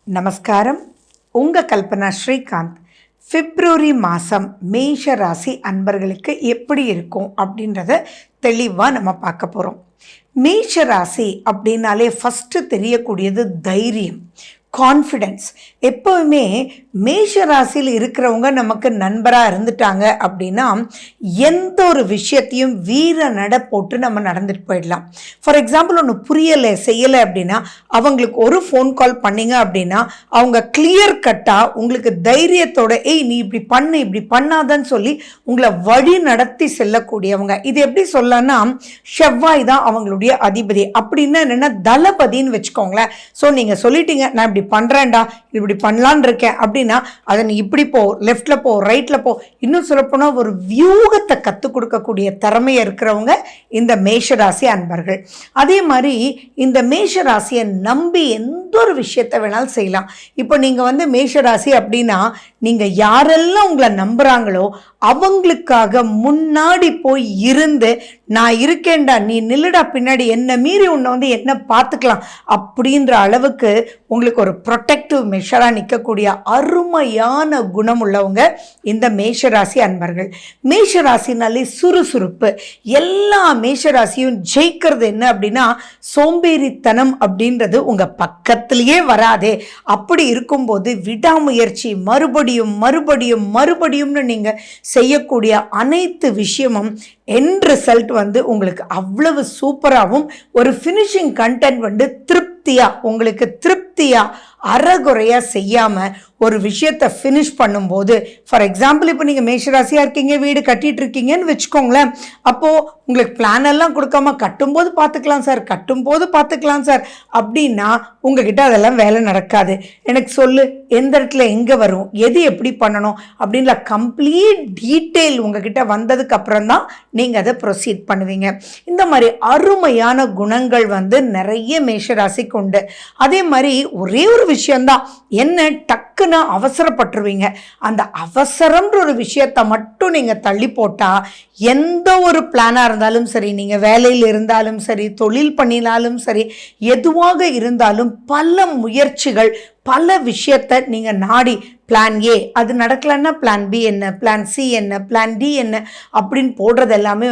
நமஸ்காரம். உங்கள் கல்பனா ஸ்ரீகாந்த். பிப்ரவரி மாதம் மேஷ ராசி அன்பர்களுக்கு எப்படி இருக்கும் அப்படின்றத தெளிவாக நம்ம பார்க்க போகிறோம். மேஷ ராசி அப்படின்னாலே ஃபஸ்ட்டு தெரியக்கூடியது தைரியம், கான்ஃபிடென்ஸ். எப்போவுமே மேஷ ராசியில் இருக்கிறவங்க நமக்கு நண்பராக இருந்துட்டாங்க அப்படின்னா எந்த ஒரு விஷயத்தையும் வீர நட போட்டு நம்ம நடந்துட்டு போயிடலாம். ஃபார் எக்ஸாம்பிள், ஒன்று புரியலை செய்யலை அப்படின்னா அவங்களுக்கு ஒரு ஃபோன் கால் பண்ணிங்க அப்படின்னா அவங்க கிளியர் கட்டாக உங்களுக்கு தைரியத்தோட நீ இப்படி பண்ணு இப்படி பண்ணாதன்னு சொல்லி உங்களை வழி நடத்தி செல்லக்கூடியவங்க. இது எப்படி சொல்லலாம்னா, செவ்வாய் தான் அவங்களுடைய அதிபதி. அப்படின்னா என்னென்னா தளபதின்னு வச்சுக்கோங்களேன். ஸோ நீங்கள் சொல்லிட்டீங்க, நான் இப்படி பண்ணுறேன்டா, இப்படி பண்ணலான் இருக்கேன் அப்படின்னா அதை நீ இப்படி போ, லெஃப்டில் போ, ரைட்டில் போ. இன்னும் சொல்லப்போனால் ஒரு வியூகத்தை கற்றுக் கொடுக்கக்கூடிய திறமையை இருக்கிறவங்க இந்த மேஷராசி அன்பர்கள். அதே மாதிரி இந்த மேஷராசியை நம்பி எந்த ஒரு விஷயத்தை வேணாலும் செய்யலாம். இப்போ நீங்கள் மேஷராசி அப்படின்னா நீங்கள் யாரெல்லாம் உங்களை நம்புகிறாங்களோ அவங்களுக்காக முன்னாடி போய் இருந்து, நான் இருக்கேன்டா, நீ நில்லுடா பின்னாடி, என்னை மீறி உன்னை என்ன பார்த்துக்கலாம் அப்படின்ற அளவுக்கு உங்களுக்கு ஒரு ப்ரொடெக்டிவ் மெஷராக நிற்கக்கூடிய அருமையான குணம் உள்ளவங்க இந்த மேஷராசி அன்பர்கள். மேஷராசினாலே சுறுசுறுப்பு. எல்லா மேஷராசியும் ஜெயிக்கிறது என்ன அப்படின்னா சோம்பேறித்தனம் அப்படின்றது உங்கள் பக்கத்திலேயே வராதே. அப்படி இருக்கும்போது விடாமுயற்சி, மறுபடியும் மறுபடியும் மறுபடியும்னு நீங்கள் செய்யக்கூடிய அனைத்து விஷயமும் எண்ட் ரிசல்ட் உங்களுக்கு அவ்வளவு சூப்பராகவும் ஒரு ஃபினிஷிங் கண்டென்ட் உங்களுக்கு திருப்தியாக அறகுறையாக செய்யாமல் ஒரு விஷயத்தை ஃபினிஷ் பண்ணும்போது, ஃபார் எக்ஸாம்பிள் இப்போ நீங்கள் மேஷராசியாக இருக்கீங்க, வீடு கட்டிகிட்டு இருக்கீங்கன்னு வச்சுக்கோங்களேன். அப்போது உங்களுக்கு பிளான் எல்லாம் கொடுக்காம கட்டும்போது பார்த்துக்கலாம் சார் அப்படின்னா உங்ககிட்ட அதெல்லாம் வேலை நடக்காது. எனக்கு சொல்லு, எந்த இடத்துல எங்கே வரும், எது எப்படி பண்ணணும் அப்படின்ல கம்ப்ளீட் டீட்டெயில் உங்ககிட்ட வந்ததுக்கு அப்புறம் தான் நீங்கள் அதை ப்ரொசீட் பண்ணுவீங்க. இந்த மாதிரி அருமையான குணங்கள் நிறைய மேஷராசிக்கு உண்டு. அதே மாதிரி ஒரே ஒரு விஷயந்தான், என்ன டக்குன்னு அவசரப்பட்டுருவீங்க. அந்த அவசரம்ன்ற ஒரு விஷயத்தை மட்டும் நீங்கள் தள்ளி போட்டால் எந்த ஒரு பிளானாக இருந்தாலும் சரி, நீங்கள் வேலையில் இருந்தாலும் சரி, தொழில் பண்ணினாலும் சரி, எதுவாக இருந்தாலும் பல முயற்சிகள், பல விஷயத்தை நீங்கள் நாடி பிளான் ஏ அது நடக்கலன்னா பிளான் பி என்ன, பிளான் சி என்ன, பிளான் டி என்ன அப்படின்னு போடுறது எல்லாமே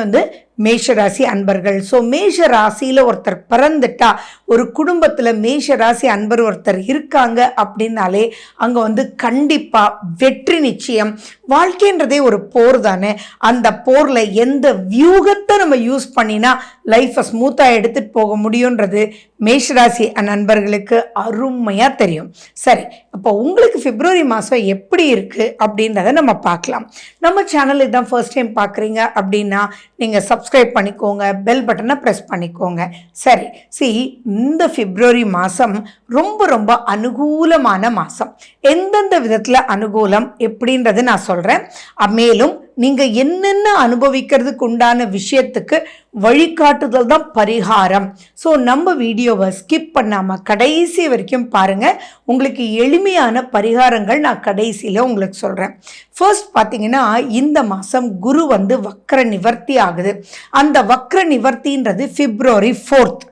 மேஷராசி அன்பர்கள். ஸோ மேஷராசியில் ஒருத்தர் பிறந்துட்டா, ஒரு குடும்பத்தில் மேஷராசி அன்பர் ஒருத்தர் இருக்காங்க அப்படின்னாலே அங்கே கண்டிப்பாக வெற்றி நிச்சயம். வாழ்க்கைன்றதே ஒரு போர் தானே. அந்த போரில் எந்த வியூகத்தை நம்ம யூஸ் பண்ணினா லைஃப்பை ஸ்மூத்தாக எடுத்துகிட்டு போக முடியுன்றது மேஷராசி நண்பர்களுக்கு அருமையாக தெரியும். சரி, அப்போ உங்களுக்கு பிப்ரவரி மாதம் எப்படி இருக்குது அப்படின்றத நம்ம பார்க்கலாம். நம்ம சேனல் இதுதான் ஃபர்ஸ்ட் டைம் பார்க்குறீங்க அப்படின்னா நீங்கள் சப்ஸ்கிரைப் பண்ணிக்கோங்க, பெல் பட்டனை ப்ரெஸ் பண்ணிக்கோங்க. சரி, இந்த பிப்ரவரி மாதம் ரொம்ப ரொம்ப அனுகூலமான மாதம். எந்தெந்த விதத்தில் அனுகூலம் எப்படின்றது நான் சொல்கிறேன். மேலும் நீங்கள் என்னென்ன அனுபவிக்கிறதுக்கு உண்டான விஷயத்துக்கு வழிகாட்டுதல் தான் பரிகாரம். ஸோ நம்ம வீடியோவை ஸ்கிப் பண்ணாமல் கடைசி வரைக்கும் பாருங்கள். உங்களுக்கு எளிமையான பரிகாரங்கள் நான் கடைசியில் உங்களுக்கு சொல்கிறேன். ஃபர்ஸ்ட் பார்த்தீங்கன்னா, இந்த மாதம் குரு வக்ர நிவர்த்தி ஆகுது. அந்த வக்ர நிவர்த்தின்றது பிப்ரவரி 4th.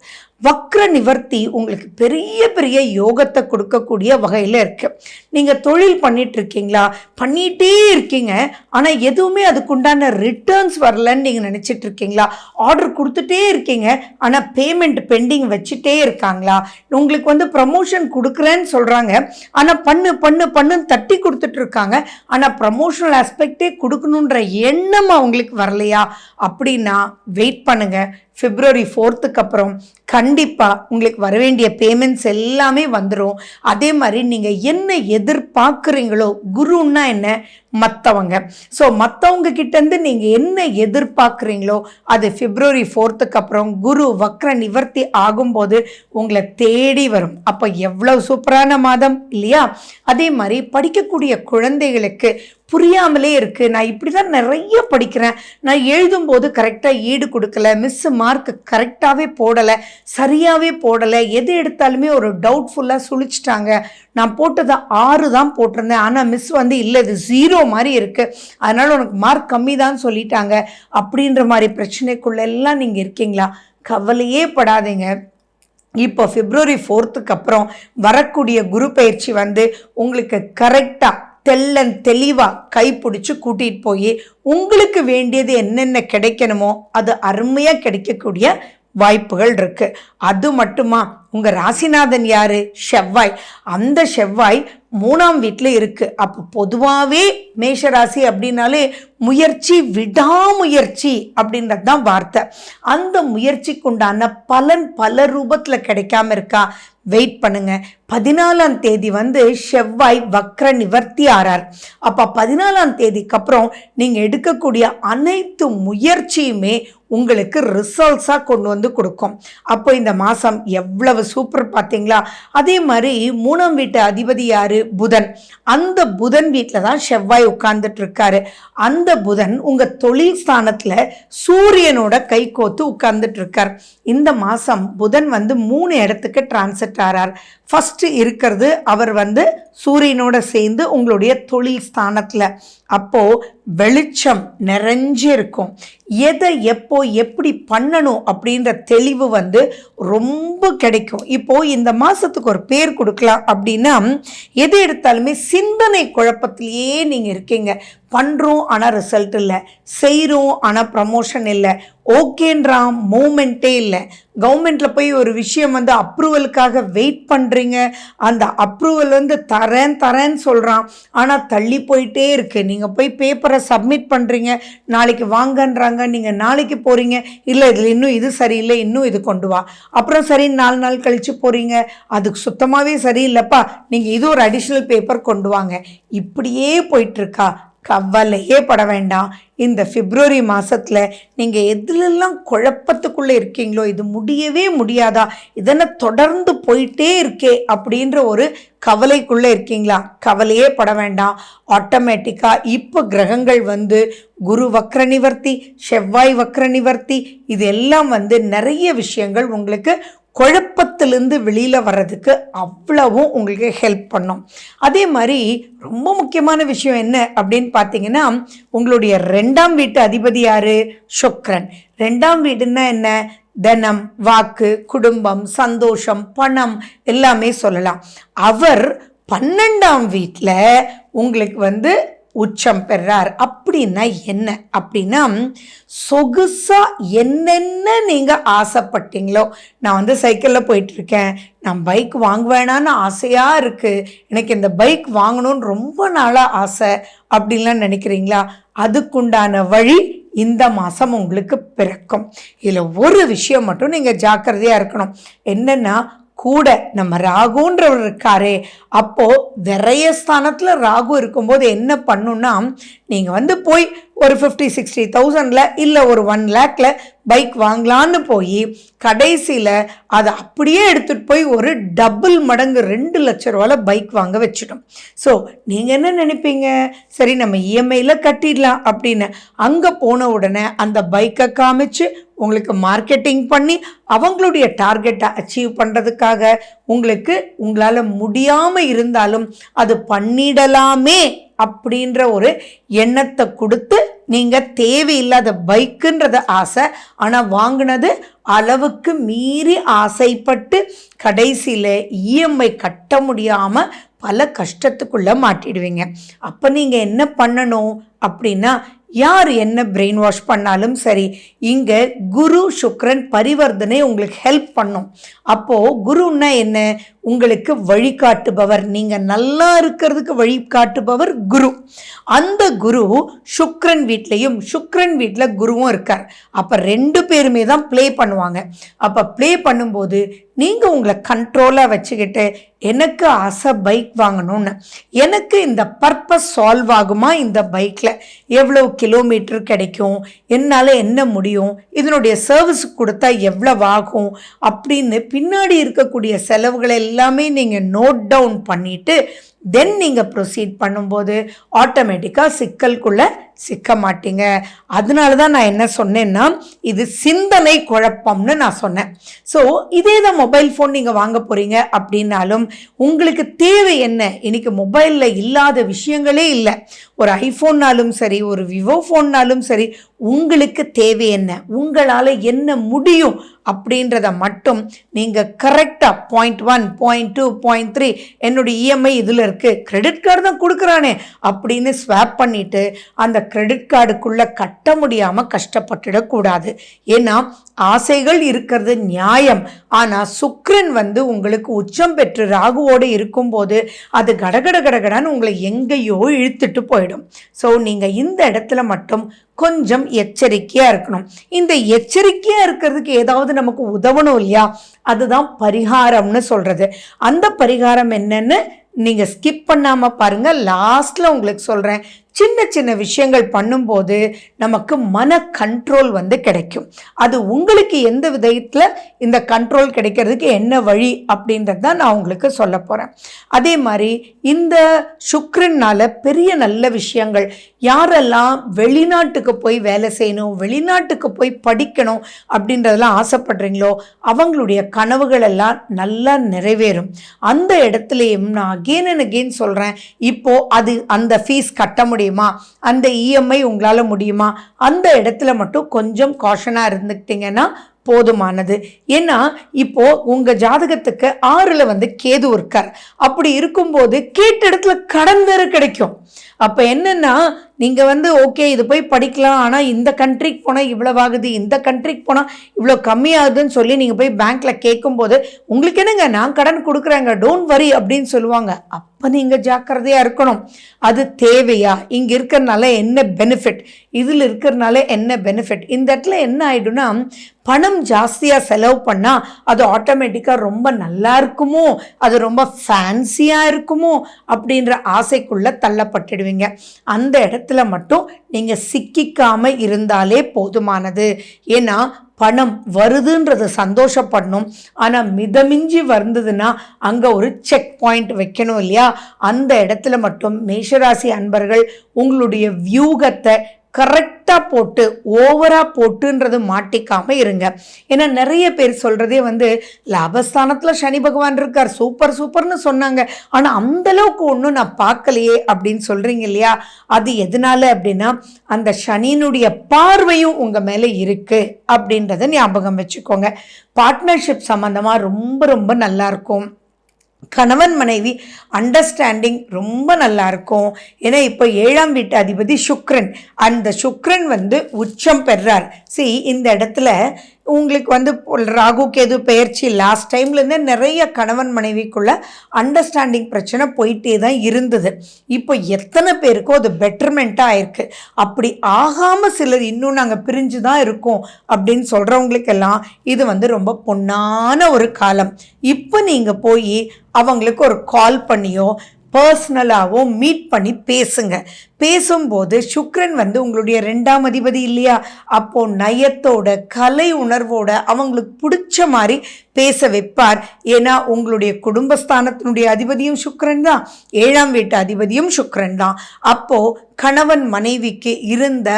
வக்ர நிவர்த்தி உங்களுக்கு பெரிய பெரிய யோகத்தை கொடுக்கக்கூடிய வகையில் இருக்குது. நீங்கள் தொழில் பண்ணிகிட்ருக்கீங்களா, பண்ணிகிட்டே இருக்கீங்க, ஆனால் எதுவுமே அதுக்குண்டான ரிட்டர்ன்ஸ் வரலன்னு நீங்கள் நினச்சிட்ருக்கீங்களா? ஆர்டர் கொடுத்துட்டே இருக்கீங்க, ஆனால் பேமெண்ட் பெண்டிங் வச்சுட்டே இருக்காங்களா? உங்களுக்கு ப்ரமோஷன் கொடுக்குறேன்னு சொல்கிறாங்க, ஆனால் பண்ணுன்னு தட்டி கொடுத்துட்ருக்காங்க, ஆனால் ப்ரமோஷனல் ஆஸ்பெக்டே கொடுக்கணுன்ற எண்ணம் அவங்களுக்கு வரலையா? அப்படின்னா வெயிட் பண்ணுங்கள். பிப்ரவரி 4th அப்புறம் கண்டிப்பாக உங்களுக்கு வர வேண்டிய பேமெண்ட்ஸ் எல்லாமே வந்துடும். அதே மாதிரி நீங்கள் என்ன எதிர்பார்க்குறீங்களோ, குருன்னா என்ன, மற்றவங்க. ஸோ மற்றவங்க கிட்டேருந்து நீங்கள் என்ன எதிர்பார்க்குறீங்களோ அது பிப்ரவரி 4th அப்புறம் குரு வக்ர நிவர்த்தி ஆகும்போது உங்களை தேடி வரும். அப்போ எவ்வளவு சூப்பரான மாதம் இல்லையா? அதே மாதிரி படிக்கக்கூடிய குழந்தைகளுக்கு புரியாமலே இருக்குது, நான் இப்படி தான் நிறைய படிக்கிறேன், நான் எழுதும்போது கரெக்டாக ஈடு கொடுக்கல, மிஸ்ஸு மார்க் கரெக்டாகவே போடலை, சரியாகவே போடலை, எது எடுத்தாலுமே ஒரு டவுட்ஃபுல்லாக சுழிச்சிட்டாங்க, நான் போட்டதை 6 தான் போட்டிருந்தேன், ஆனால் மிஸ் இல்லை இது 0 மாதிரி இருக்குது, அதனால் உனக்கு மார்க் கம்மி தான் சொல்லிட்டாங்க அப்படின்ற மாதிரி பிரச்சனைக்குள்ளெல்லாம் நீங்கள் இருக்கீங்களா? கவலையே படாதீங்க. இப்போ February 4th அப்புறம் வரக்கூடிய குரு பயிற்சி வந்து உங்களுக்கு கரெக்டாக தெள்ளன் தெளிவாக கைப்பிடிச்சு கூட்டிகிட்டு போய் உங்களுக்கு வேண்டியது என்னென்ன கிடைக்கணுமோ அது அருமையாக கிடைக்கக்கூடிய வாய்ப்புகள் இருக்கு. அது மட்டுமா, உங்க ராசிநாதன் யாரு? செவ்வாய். அந்த செவ்வாய் 3ஆம் வீட்டில் இருக்கு. அப்போ பொதுவாகவே மேஷராசி அப்படின்னாலே முயற்சி, விடாமுயற்சி அப்படின்றது தான் வார்த்தை. அந்த முயற்சிக்கு உண்டான பலன் பல ரூபத்தில் கிடைக்காம இருக்கா? வெயிட் பண்ணுங்க. 14ஆம் தேதி வந்து செவ்வாய் வக்ர நிவர்த்தி ஆறார். அப்போ 14ஆம் தேதிக்கு அப்புறம் நீங்கள் எடுக்கக்கூடிய அனைத்து முயற்சியுமே உங்களுக்கு ரிசல்ட்ஸாக கொண்டு வந்து கொடுக்கும். அப்போ இந்த மாதம் எவ்வளவு சூப்பர் பார்த்தீங்களா? அதே மாதிரி 3ஆம் வீட்டு அதிபதி யாரு? புதன். அந்த புதன் வீட்டில் தான் செவ்வாய் உட்கார்ந்துட்டு இருக்காரு. அந்த புதன் உங்கள் தொழில் ஸ்தானத்தில் சூரியனோட கை கோத்து உட்கார்ந்துட்டு இருக்கார். இந்த மாதம் புதன் வந்து 3 இடத்துக்கு டிரான்சிட் ஆறார். ஃபர்ஸ்ட் இருக்கிறது அவர் வந்து சூரியனோட சேர்ந்து உங்களுடைய தொழில் ஸ்தானத்தில். அப்போ வெளிச்சம் நிறைஞ்சு இருக்கும். எதை எப்போ எப்படி பண்ணணும் அப்படின்ற தெளிவு வந்து ரொம்ப கிடைக்கும். இப்போ இந்த மாசத்துக்கு ஒரு பேர் கொடுக்கலாம் அப்படின்னா, எது எடுத்தாலுமே சிந்தனை குழப்பத்திலேயே நீங்க இருக்கீங்க. பண்ணுறோம் ஆனால் ரிசல்ட் இல்லை, செய்கிறோம் ஆனால் ப்ரமோஷன் இல்லை, ஓகேன்றான் மூமெண்ட்டே இல்லை. கவர்மெண்ட்டில் போய் ஒரு விஷயம் வந்து அப்ரூவலுக்காக வெயிட் பண்ணுறீங்க, அந்த அப்ரூவல் வந்து தரேன்னு சொல்கிறான், ஆனால் தள்ளி போயிட்டே இருக்குது. நீங்கள் போய் பேப்பரை சப்மிட் பண்ணுறீங்க, நாளைக்கு வாங்கன்றாங்க, நீங்கள் நாளைக்கு போகிறீங்க, இல்லை இதில் இன்னும் இது சரியில்லை, இன்னும் இது கொண்டு வா, அப்புறம் சரி 4 நாள் கழித்து போகிறீங்க, அதுக்கு சுத்தமாகவே சரியில்லைப்பா, நீங்கள் இது ஒரு அடிஷ்னல் பேப்பர் கொண்டு வாங்க. இப்படியே போயிட்டுருக்கா? கவலையே பட வேண்டாம். இந்த February மாதத்தில் நீங்கள் எதுலெல்லாம் குழப்பத்துக்குள்ளே இருக்கீங்களோ, இது முடியவே முடியாதா, இதனை தொடர்ந்து போயிட்டே இருக்கே அப்படின்ற ஒரு கவலைக்குள்ளே இருக்கீங்களா? கவலையே பட வேண்டாம். ஆட்டோமேட்டிக்காக இப்போ கிரகங்கள் வந்து குரு வக்ர நிவர்த்தி, செவ்வாய் வக்ர நிவர்த்தி, இது எல்லாம் வந்து நிறைய விஷயங்கள் உங்களுக்கு குழப்பத்திலிருந்து வெளியில் வர்றதுக்கு அவ்வளவும் உங்களுக்கு ஹெல்ப் பண்ணும். அதே மாதிரி ரொம்ப முக்கியமான விஷயம் என்ன அப்படின்னு பார்த்தீங்கன்னா, உங்களுடைய 2ஆம் வீட்டு அதிபதி யாரு? சுக்கிரன். 2ஆம் வீடுன்னா என்ன? தனம், வாக்கு, குடும்பம், சந்தோஷம், பணம் எல்லாமே சொல்லலாம். அவர் 12ஆம் வீட்டில் உங்களுக்கு வந்து உச்சம் பெறார். அப்படின்னா என்ன அப்படின்னா, சொகுசா என்னென்ன நீங்கள் ஆசைப்பட்டீங்களோ, நான் வந்து சைக்கிளில் போயிட்டுருக்கேன், நான் பைக் வாங்குவேனான்னு ஆசையாக இருக்குது, எனக்கு இந்த பைக் வாங்கணும்னு ரொம்ப நாளாக ஆசை அப்படின்லாம் நினைக்கிறீங்களா? அதுக்குண்டான வழி இந்த மாதம் உங்களுக்கு பிறக்கும். இதில் ஒரு விஷயம் மட்டும் நீங்கள் ஜாக்கிரதையாக இருக்கணும். என்னென்னா, கூட நம்ம ராகுன்றவர் இருக்காரே, அப்போது விரயஸ்தானத்தில் ராகு இருக்கும்போது என்ன பண்ணுன்னா, நீங்கள் வந்து போய் ஒரு 50-60,000 இல்லை ஒரு 1 lakhல பைக் வாங்கலான்னு போய் கடைசியில் அதை அப்படியே எடுத்துகிட்டு போய் ஒரு டபுள் மடங்கு 2 லட்ச ரூபாயில் பைக் வாங்க வச்சிட்டோம். ஸோ நீங்கள் என்ன நினைப்பீங்க? சரி நம்ம இஎம்ஐயில் கட்டிடலாம் அப்படின்னு. அங்கே போன உடனே அந்த பைக்கை காமிச்சு உங்களுக்கு மார்க்கெட்டிங் பண்ணி அவங்களுடைய டார்கெட்டை அச்சீவ் பண்ணுறதுக்காக உங்களுக்கு உங்களால் முடியாமல் இருந்தாலும் அது பண்ணிடலாமே அப்படின்ற ஒரு எண்ணத்தை கொடுத்து நீங்கள் தேவையில்லாத பைக்குன்றத ஆசை, ஆனால் வாங்கினது அளவுக்கு மீறி ஆசைப்பட்டு கடைசியில் இஎம்ஐ கட்ட முடியாமல் பல கஷ்டத்துக்குள்ளே மாட்டிடுவீங்க. அப்போ நீங்கள் என்ன பண்ணணும் அப்படின்னா, யார் என்ன பிரெயின் வாஷ் பண்ணாலும் சரி, இங்கே குரு சுக்கிரன் பரிவர்த்தனை உங்களுக்கு ஹெல்ப் பண்ணும். அப்போது குருன்னா என்ன? உங்களுக்கு வழிகாட்டுபவர், நீங்கள் நல்லா இருக்கிறதுக்கு வழிகாட்டுபவர் குரு. அந்த குரு சுக்கிரன் வீட்லேயும் சுக்கிரன் வீட்டில் குருவும் இருக்கார். அப்போ 2 பேருமே தான் ப்ளே பண்ணுவாங்க. அப்போ ப்ளே பண்ணும்போது நீங்கள் உங்களை கண்ட்ரோலாக வச்சுக்கிட்டு, எனக்கு ஆசை பைக் வாங்கணும்னு, எனக்கு இந்த பர்பஸ் சால்வ் ஆகுமா, இந்த பைக்கில் எவ்வளோ கிலோமீட்டர் கிடைக்கும், என்னால் என்ன முடியும், இதனுடைய சர்வீஸ் கொடுத்தா எவ்வளவு ஆகும் அப்படின்னு பின்னாடி இருக்கக்கூடிய செலவுகளை எல்லாமே நீங்கள் நோட் டவுன் பண்ணிவிட்டு தென் நீங்கள் ப்ரொசீட் பண்ணும்போது ஆட்டோமேட்டிக்காக சிக்கலுக்குள்ளே சிக்க மாட்டீங்க. அதனால தான் நான் என்ன சொன்னேன்னா, இது சிந்தனை குழப்பம்னு நான் சொன்னேன். ஸோ இதே தான் மொபைல் ஃபோன் நீங்கள் வாங்க போகிறீங்க அப்படின்னாலும் உங்களுக்கு தேவை என்ன? இன்னைக்கு மொபைலில் இல்லாத விஷயங்களே இல்லை. ஒரு ஐஃபோன்னாலும் சரி, ஒரு விவோ ஃபோன்னாலும் சரி, உங்களுக்கு தேவை என்ன, உங்களால் என்ன முடியும் அப்படின்றத மட்டும் நீங்கள் கரெக்டாக .1, .2, .3 என்னுடைய இஎம்ஐ இதில் இருக்குது, கிரெடிட் கார்டு தான் கொடுக்குறானே அப்படின்னு ஸ்வாப் பண்ணிவிட்டு அந்த கிரெடிட் கார்டுக்குள்ளே கட்ட முடியாமல் கஷ்டப்பட்டுடக்கூடாது. ஏன்னா ஆசைகள் இருக்கிறது நியாயம். ஆனால் சுக்கிரன் உங்களுக்கு உச்சம் பெற்று ராகுவோடு இருக்கும்போது அது கடகட கடகடான்னு உங்களை எங்கேயோ இழுத்துட்டு போயிடும். ஸோ நீங்கள் இந்த இடத்துல மட்டும் கொஞ்சம் எச்சரிக்கையாக இருக்கணும். இந்த எச்சரிக்கையாக இருக்கிறதுக்கு ஏதாவது நமக்கு உதவணும் இல்லையா? அதுதான் பரிகாரம்னு சொல்கிறது. அந்த பரிகாரம் என்னன்னு நீங்கள் ஸ்கிப் பண்ணாமல் பாருங்கள். லாஸ்ட்டில் உங்களுக்கு சொல்கிறேன். சின்ன சின்ன விஷயங்கள் பண்ணும்போது நமக்கு மன கண்ட்ரோல் கிடைக்கும். அது உங்களுக்கு எந்த விதத்தில் இந்த கண்ட்ரோல் கிடைக்கிறதுக்கு என்ன வழி அப்படின்றது தான் நான் உங்களுக்கு சொல்ல போகிறேன். அதே மாதிரி இந்த சுக்கிரனால் பெரிய நல்ல விஷயங்கள், யாரெல்லாம் வெளிநாட்டுக்கு போய் வேலை செய்யணும், வெளிநாட்டுக்கு போய் படிக்கணும் அப்படின்றதெல்லாம் ஆசைப்படுறீங்களோ அவங்களுடைய கனவுகள் எல்லாம் நல்லா நிறைவேறும். அந்த இடத்துலையும் நான் அகெயின் அண்ட் அகெயின் சொல்கிறேன், இப்போது அது அந்த ஃபீஸ் கட்ட முடியுமா, அந்த இஎம்ஐ உங்களால் முடியுமா, அந்த இடத்துல மட்டும் கொஞ்சம் காஷனாக இருந்துக்கிட்டீங்கன்னா போதுமானது. ஏன்னா இப்போ உங்க ஜாதகத்துக்கு 6ல் கேது இருக்கார். அப்படி இருக்கும்போது கேட்ட இடத்துல கடன் வேறு கிடைக்கும். அப்போ என்னன்னா நீங்கள் ஓகே இது போய் படிக்கலாம், ஆனால் இந்த கண்ட்ரிக்கு போனால் இவ்வளோ ஆகுது, இந்த கண்ட்ரிக்கு போனால் இவ்வளோ கம்மியாகுதுன்னு சொல்லி நீங்கள் போய் பேங்க்கில் கேட்கும்போது உங்களுக்கு என்னங்க நான் கடன் கொடுக்குறேங்க டோன்ட் வரி அப்படின்னு சொல்லுவாங்க. அப்போ நீங்கள் ஜாக்கிரதையாக இருக்கணும். அது தேவையா, இங்கே இருக்கிறனால என்ன பெனிஃபிட், இதில் இருக்கிறனால என்ன பெனிஃபிட், இந்த இடத்துல என்ன ஆகிடும்னா பணம் ஜாஸ்தியாக செலவு பண்ணால் அது ஆட்டோமேட்டிக்காக ரொம்ப நல்லா இருக்குமோ, அது ரொம்ப ஃபேன்சியாக இருக்குமோ அப்படின்ற ஆசைக்குள்ளே தள்ளப்பட்டுடுவீங்க. அந்த இடத்துல மட்டும் நீங்கள் சிக்கிக்காமல் இருந்தாலே போதுமானது. ஏன்னா பணம் வருதுன்றது சந்தோஷப்படணும், ஆனால் மிதமிஞ்சி வந்ததுன்னா அங்கே ஒரு செக் பாயிண்ட் வைக்கணும் இல்லையா? அந்த இடத்துல மட்டும் மேஷராசி அன்பர்கள் உங்களுடைய வியூகத்தை கரெக்டாக போட்டு ஓவராக போட்டுன்றது மாட்டிக்காமல் இருங்க. ஏன்னா நிறைய பேர் சொல்கிறதே லாபஸ்தானத்தில் சனி பகவான் இருக்கார், சூப்பர் சூப்பர்னு சொன்னாங்க, ஆனால் அந்தளவுக்கு ஒன்றும் நான் பார்க்கலையே அப்படின்னு சொல்கிறீங்க இல்லையா? அது எதனால அப்படின்னா அந்த சனியினுடைய பார்வையும் உங்கள் மேலே இருக்குது அப்படின்றத ஞாபகம் வச்சுக்கோங்க. பார்ட்னர்ஷிப் சம்மந்தமாக ரொம்ப ரொம்ப நல்லாயிருக்கும். கணவன் மனைவி அண்டர்ஸ்டாண்டிங் ரொம்ப நல்லா இருக்கும். ஏன்னா இப்போ 7ஆம் வீட்டு அதிபதி சுக்கிரன், அந்த சுக்கிரன் உச்சம் பெறார். இந்த இடத்துல உங்களுக்கு ராகு கேது பெயர்ச்சி லாஸ்ட் டைம்லேருந்தே நிறைய கணவன் மனைவிக்குள்ள அண்டர்ஸ்டாண்டிங் பிரச்சனை போயிட்டே தான் இருந்தது. இப்போ எத்தனை பேருக்கோ அது பெட்டர்மெண்ட்டாக ஆயிருக்கு. அப்படி ஆகாமல் சிலர் இன்னும் நாங்கள் பிரிஞ்சு தான் இருக்கோம் அப்படின்னு சொல்கிறவங்களுக்கெல்லாம் இது ரொம்ப பொன்னான ஒரு காலம். இப்போ நீங்கள் போய் அவங்களுக்கு ஒரு கால் பண்ணியோ பர்சனலாகவோ மீட் பண்ணி பேசுங்க. பேசும்போது சுக்கிரன் உங்களுடைய 2ஆம் அதிபதி இல்லையா? அப்போது நயத்தோட கலை உணர்வோட அவங்களுக்கு பிடிச்ச மாதிரி பேச வைப்பார். ஏன்னா உங்களுடைய குடும்பஸ்தானத்தினுடைய அதிபதியும் சுக்கிரன் தான், 7ஆம் வீட்டு அதிபதியும் சுக்கிரன் தான். அப்போது கணவன் மனைவிக்கு இருந்த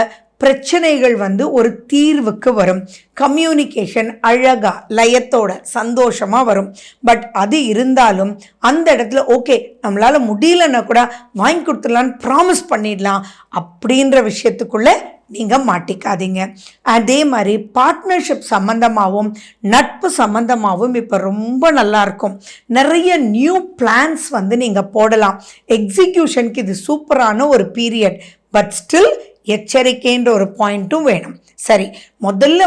பிரச்சனைகள் ஒரு தீர்வுக்கு வரும். கம்யூனிகேஷன் அழகா லயத்தோட சந்தோஷமாக வரும். பட் அது இருந்தாலும் அந்த இடத்துல ஓகே நம்மளால் முடியலன்னா கூட வாங்கி கொடுத்துடலான்னு ப்ராமிஸ் பண்ணிடலாம் அப்படின்ற விஷயத்துக்குள்ளே நீங்கள் மாட்டிக்காதீங்க. அதே மாதிரி பார்ட்னர்ஷிப் சம்மந்தமாகவும் நட்பு சம்மந்தமாகவும் இப்போ ரொம்ப நல்லாயிருக்கும். நிறைய நியூ பிளான்ஸ் நீங்கள் போடலாம். எக்ஸிக்யூஷனுக்கு இது சூப்பரான ஒரு பீரியட். பட் ஸ்டில் எச்சரிக்கைன்ற ஒரு பாயிண்ட்டும் வேணும். சரி, முதல்ல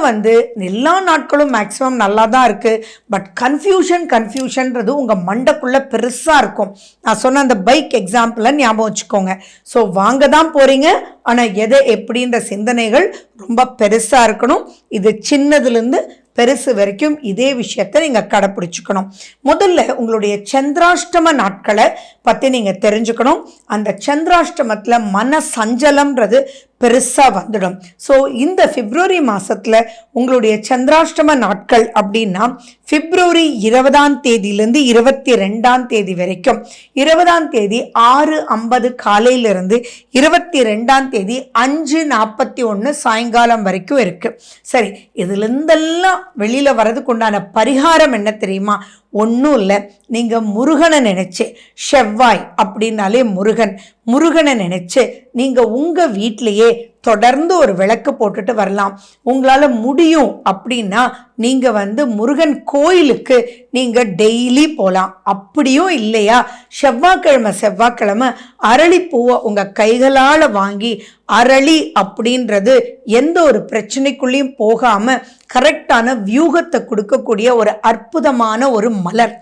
எல்லா நாட்களும் மேக்ஸிமம் நல்லா தான் இருக்குது. பட் கன்ஃபியூஷன்றது உங்கள் மண்டைக்குள்ளே பெருசாக இருக்கும். நான் சொன்ன அந்த பைக் எக்ஸாம்பிளை ஞாபகம் வச்சுக்கோங்க. ஸோ வாங்க தான் போகிறீங்க, ஆனால் எதை எப்படின்ற சிந்தனைகள் ரொம்ப பெருசாக இருக்கணும். இது சின்னதுலேருந்து பெருசு வரைக்கும் இதே விஷயத்தை நீங்கள் கடைப்பிடிச்சுக்கணும். முதல்ல உங்களுடைய சந்திராஷ்டம நாட்களை பற்றி நீங்கள் தெரிஞ்சுக்கணும். அந்த சந்திராஷ்டமத்தில் மன சஞ்சலம்ன்றது பெருசாக வந்துடும். ஸோ இந்த பிப்ரவரி மாதத்தில் உங்களுடைய சந்திராஷ்டம நாட்கள் அப்படின்னா பிப்ரவரி 20ஆம் தேதியிலேருந்து 22ஆம் தேதி வரைக்கும், 20ஆம் தேதி 6:50 காலையிலிருந்து 22ஆம் தேதி 5:41 சாயங்காலம் வரைக்கும் இருக்கு. சரி, இதுலேருந்தெல்லாம் வெளியில் வர்றதுக்கு உண்டான பரிகாரம் என்ன தெரியுமா? ஒன்றும் இல்லை, நீங்கள் முருகனை நினச்சி, செவ்வாய் அப்படின்னாலே முருகனை நினச்சி நீங்கள் உங்கள் வீட்டிலையே தொடர்ந்து ஒரு விளக்கு போட்டுட்டு வரலாம். உங்களால் முடியும் அப்படின்னா நீங்கள் முருகன் கோயிலுக்கு நீங்கள் டெய்லி போகலாம். அப்படியும் இல்லையா, செவ்வாய்க்கிழமை அரளிப்பூவை உங்கள் கைகளால் வாங்கி, அரளி அப்படின்றது எந்த ஒரு பிரச்சனைக்குள்ளேயும் போகாமல் கரெக்டான வியூகத்தை கொடுக்கக்கூடிய ஒரு அற்புதமான ஒரு மலர்.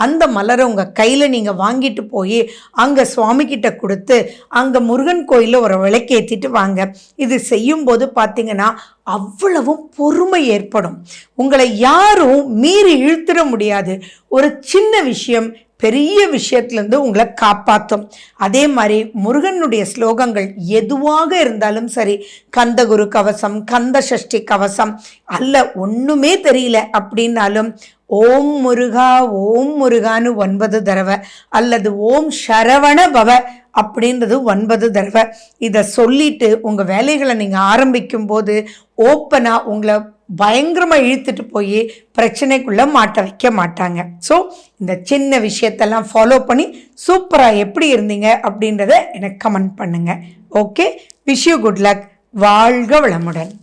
அந்த மலரை உங்கள் கையில் நீங்கள் வாங்கிட்டு போய் அங்கே சுவாமிகிட்ட கொடுத்து அங்கே முருகன் கோயிலில் ஒரு விளக்கேற்றிட்டு வாங்க. இது செய்யும்போது பார்த்தீங்கன்னா அவ்வளவும் பொறுமை ஏற்படும். உங்களை யாரும் மீறி இழுத்துட முடியாது. ஒரு சின்ன விஷயம் பெரிய விஷயத்துலேருந்து உங்களை காப்பாற்றும். அதே மாதிரி முருகனுடைய ஸ்லோகங்கள் எதுவாக இருந்தாலும் சரி, கந்தகுரு கவசம், கந்த சஷ்டி கவசம் அல்ல ஒன்றுமே தெரியல அப்படின்னாலும் ஓம் முருகா ஓம் முருகான்னு 9 தடவை அல்லது ஓம் சரவண பவ அப்படின்றது 9 தடவை இதை சொல்லிட்டு உங்கள் வேலைகளை நீங்கள் ஆரம்பிக்கும் போது ஓப்பனாக உங்களை பயங்கரமாக இழுத்துட்டு போய் பிரச்சனைக்குள்ளே மாட்ட வைக்க மாட்டாங்க. ஸோ இந்த சின்ன விஷயத்தெல்லாம் ஃபாலோ பண்ணி சூப்பராக எப்படி இருந்தீங்க அப்படின்றத எனக்கு கமெண்ட் பண்ணுங்கள். Okay, wish you good luck. வாழ்க வளமுடன்.